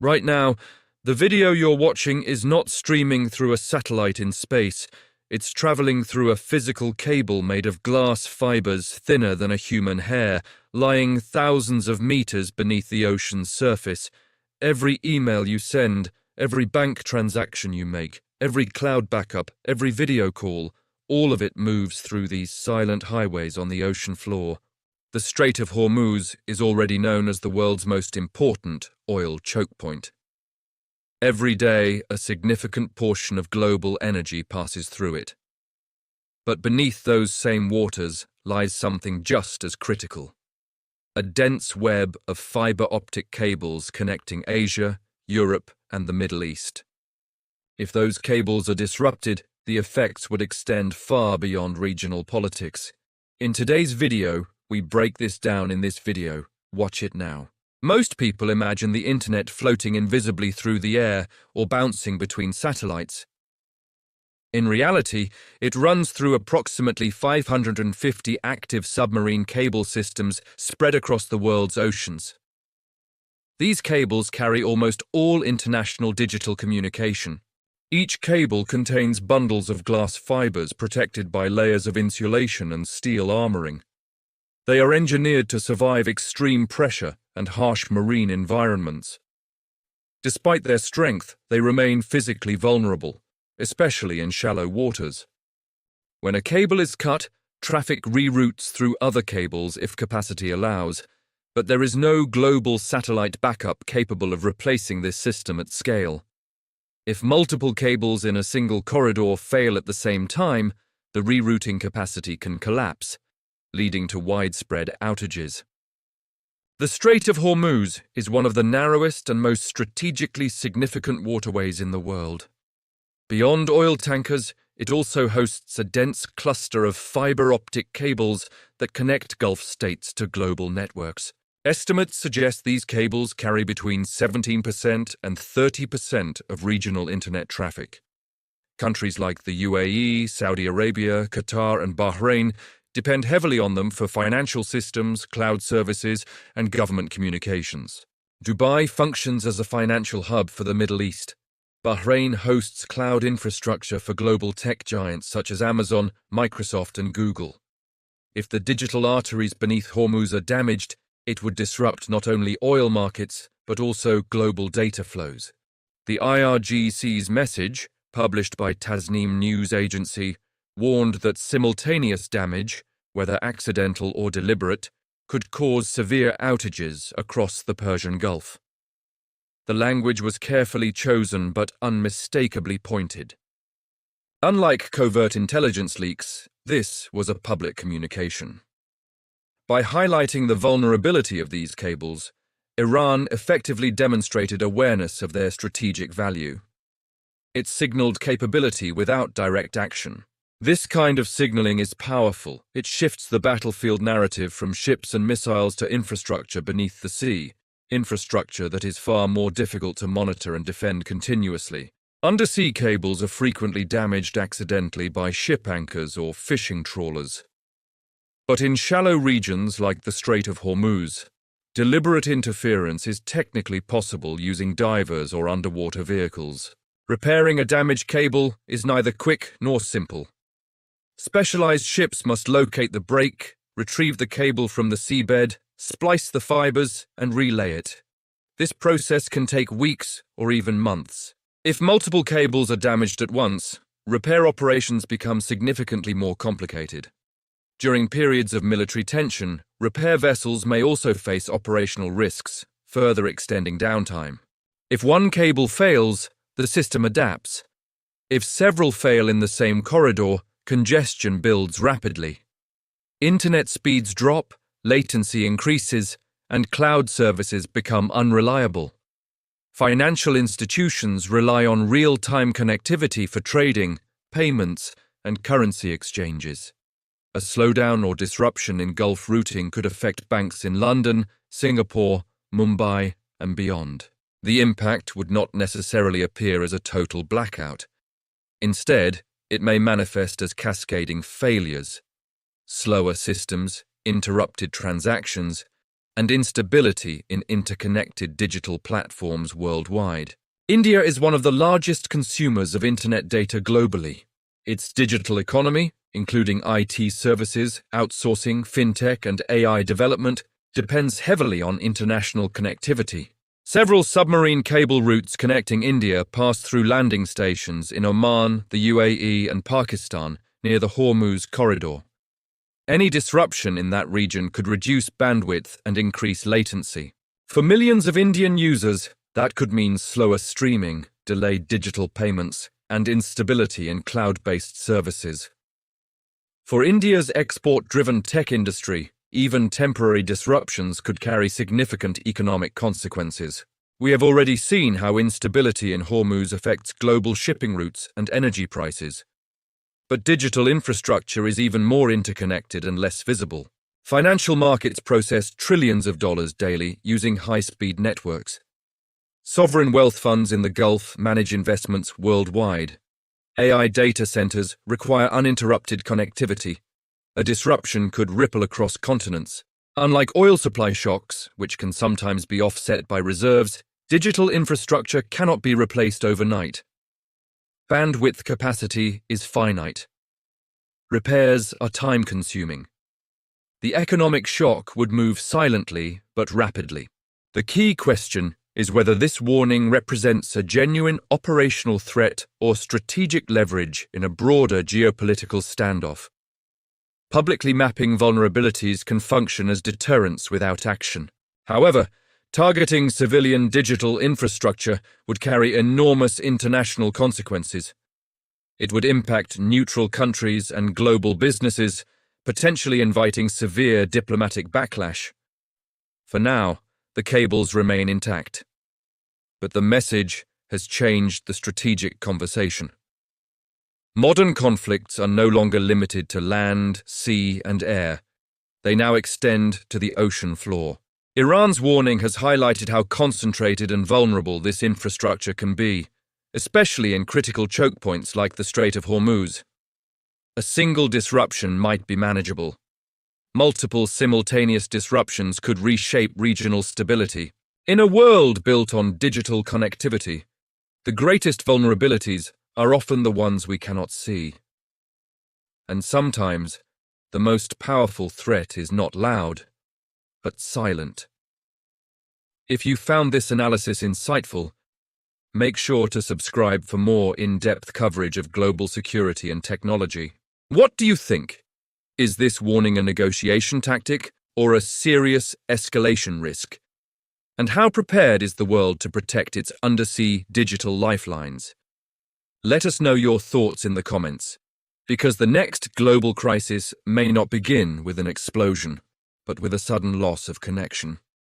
Right now, the video you're watching is not streaming through a satellite in space. It's traveling through a physical cable made of glass fibers thinner than a human hair, lying thousands of meters beneath the ocean's surface. Every email you send, every bank transaction you make, every cloud backup, every video call, all of it moves through these silent highways on the ocean floor. The Strait of Hormuz is already known as the world's most important oil chokepoint. Every day, a significant portion of global energy passes through it. But beneath those same waters lies something just as critical: a dense web of fiber optic cables connecting Asia, Europe, and the Middle East. If those cables are disrupted, the effects would extend far beyond regional politics. In today's video, we break this down in this video. Watch it now. Most people imagine the internet floating invisibly through the air or bouncing between satellites. In reality, it runs through approximately 550 active submarine cable systems spread across the world's oceans. These cables carry almost all international digital communication. Each cable contains bundles of glass fibers protected by layers of insulation and steel armoring. They are engineered to survive extreme pressure and harsh marine environments. Despite their strength, they remain physically vulnerable, especially in shallow waters. When a cable is cut, traffic reroutes through other cables if capacity allows, but there is no global satellite backup capable of replacing this system at scale. If multiple cables in a single corridor fail at the same time, the rerouting capacity can collapse, leading to widespread outages. The Strait of Hormuz is one of the narrowest and most strategically significant waterways in the world. Beyond oil tankers, it also hosts a dense cluster of fiber optic cables that connect Gulf states to global networks. Estimates suggest these cables carry between 17% and 30% of regional internet traffic. Countries like the UAE, Saudi Arabia, Qatar, and Bahrain depend heavily on them for financial systems, cloud services, and government communications. Dubai functions as a financial hub for the Middle East. Bahrain hosts cloud infrastructure for global tech giants such as Amazon, Microsoft, and Google. If the digital arteries beneath Hormuz are damaged, it would disrupt not only oil markets, but also global data flows. The IRGC's message, published by Tasnim News Agency, warned that simultaneous damage, whether accidental or deliberate, could cause severe outages across the Persian Gulf. The language was carefully chosen but unmistakably pointed. Unlike covert intelligence leaks, this was a public communication. By highlighting the vulnerability of these cables, Iran effectively demonstrated awareness of their strategic value. It signaled capability without direct action. This kind of signaling is powerful. It shifts the battlefield narrative from ships and missiles to infrastructure beneath the sea, infrastructure that is far more difficult to monitor and defend continuously. Undersea cables are frequently damaged accidentally by ship anchors or fishing trawlers. But in shallow regions like the Strait of Hormuz, deliberate interference is technically possible using divers or underwater vehicles. Repairing a damaged cable is neither quick nor simple. Specialized ships must locate the break, retrieve the cable from the seabed, splice the fibers, and relay it. This process can take weeks or even months. If multiple cables are damaged at once, repair operations become significantly more complicated. During periods of military tension, repair vessels may also face operational risks, further extending downtime. If one cable fails, the system adapts. If several fail in the same corridor, congestion builds rapidly. Internet speeds drop, latency increases, and cloud services become unreliable. Financial institutions rely on real-time connectivity for trading, payments, and currency exchanges. A slowdown or disruption in Gulf routing could affect banks in London, Singapore, Mumbai, and beyond. The impact would not necessarily appear as a total blackout. Instead, it may manifest as cascading failures, slower systems, interrupted transactions, and instability in interconnected digital platforms worldwide. India is one of the largest consumers of internet data globally. Its digital economy, including IT services, outsourcing, fintech, and AI development, depends heavily on international connectivity. Several submarine cable routes connecting India pass through landing stations in Oman, the UAE, and Pakistan near the Hormuz corridor. Any disruption in that region could reduce bandwidth and increase latency. For millions of Indian users, that could mean slower streaming, delayed digital payments, and instability in cloud-based services. For India's export-driven tech industry, even temporary disruptions could carry significant economic consequences. We have already seen how instability in Hormuz affects global shipping routes and energy prices. But digital infrastructure is even more interconnected and less visible. Financial markets process trillions of dollars daily using high-speed networks. Sovereign wealth funds in the Gulf manage investments worldwide. AI data centers require uninterrupted connectivity. A disruption could ripple across continents. Unlike oil supply shocks, which can sometimes be offset by reserves, digital infrastructure cannot be replaced overnight. Bandwidth capacity is finite. Repairs are time-consuming. The economic shock would move silently but rapidly. The key question is whether this warning represents a genuine operational threat or strategic leverage in a broader geopolitical standoff. Publicly mapping vulnerabilities can function as deterrence without action. However, targeting civilian digital infrastructure would carry enormous international consequences. It would impact neutral countries and global businesses, potentially inviting severe diplomatic backlash. For now, the cables remain intact. But the message has changed the strategic conversation. Modern conflicts are no longer limited to land, sea, and air. They now extend to the ocean floor. Iran's warning has highlighted how concentrated and vulnerable this infrastructure can be, especially in critical choke points like the Strait of Hormuz. A single disruption might be manageable. Multiple simultaneous disruptions could reshape regional stability. In a world built on digital connectivity, the greatest vulnerabilities are often the ones we cannot see. And sometimes, the most powerful threat is not loud, but silent. If you found this analysis insightful, make sure to subscribe for more in-depth coverage of global security and technology. What do you think? Is this warning a negotiation tactic or a serious escalation risk? And how prepared is the world to protect its undersea digital lifelines? Let us know your thoughts in the comments, because the next global crisis may not begin with an explosion, but with a sudden loss of connection.